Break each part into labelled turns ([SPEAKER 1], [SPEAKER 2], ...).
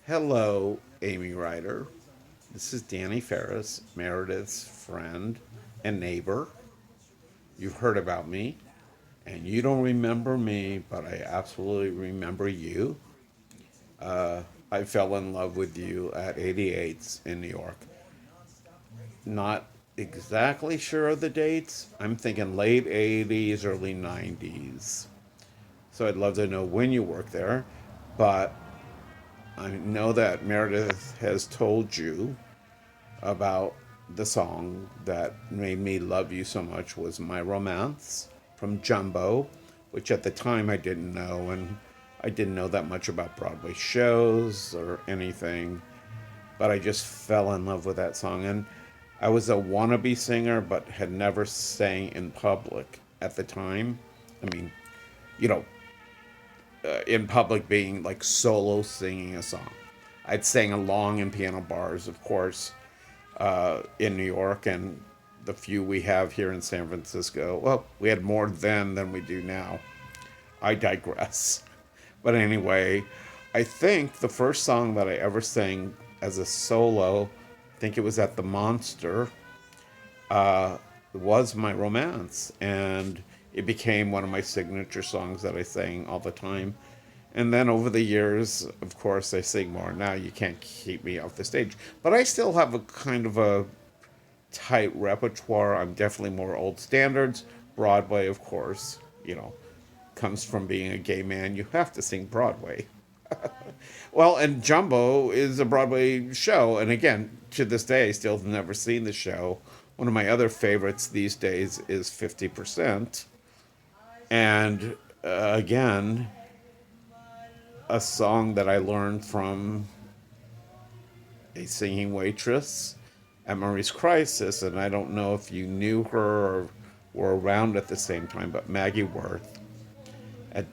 [SPEAKER 1] Hello, Amy Ryder. This is Danny Ferris, Meredith's friend and neighbor. You've heard about me, and you don't remember me, but I absolutely remember you. I fell in love with you at 88's in New York. Not exactly sure of the dates. I'm thinking late 80s, early 90s. So I'd love to know when you worked there, but I know that Meredith has told you about the song that made me love you so much was My Romance from Jumbo, which at the time I didn't know, and I didn't know that much about Broadway shows or anything, but I just fell in love with that song. And I was a wannabe singer, but had never sang in public at the time. I mean, you know, in public being like solo singing a song. I'd sang along in piano bars, of course, in New York, and the few we have here in San Francisco. Well, we had more then than we do now. I digress. But anyway, I think the first song that I ever sang as a solo, I think it was at the Monster, was My Romance. And it became one of my signature songs that I sang all the time. And then over the years, of course, I sing more. Now you can't keep me off the stage. But I still have a kind of a tight repertoire. I'm definitely more old standards. Broadway, of course, comes from being a gay man. You have to sing Broadway. Well, and Jumbo is a Broadway show. And again, to this day, I still have never seen the show. One of my other favorites these days is 50%. And again, a song that I learned from a singing waitress at Marie's Crisis, and I don't know if you knew her or were around at the same time, but Maggie Worth at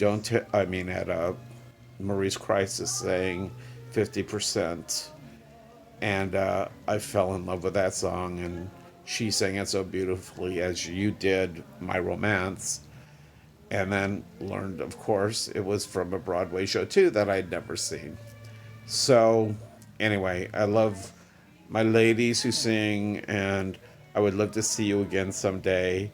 [SPEAKER 1] Marie's Crisis sang 50%, and I fell in love with that song, and she sang it so beautifully as you did My Romance, and then learned, of course, it was from a Broadway show too that I'd never seen. So, anyway, I love my ladies who sing, and I would love to see you again someday.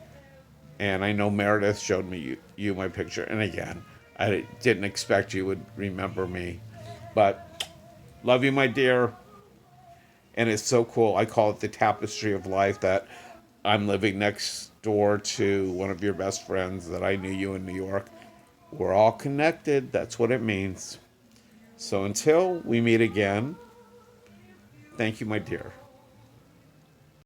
[SPEAKER 1] And I know Meredith showed me you my picture, and again, I didn't expect you would remember me, but love you, my dear. And it's so cool. I call it the tapestry of life that I'm living next door to one of your best friends that I knew you in New York. We're all connected. That's what it means. So until we meet again, thank you, my dear.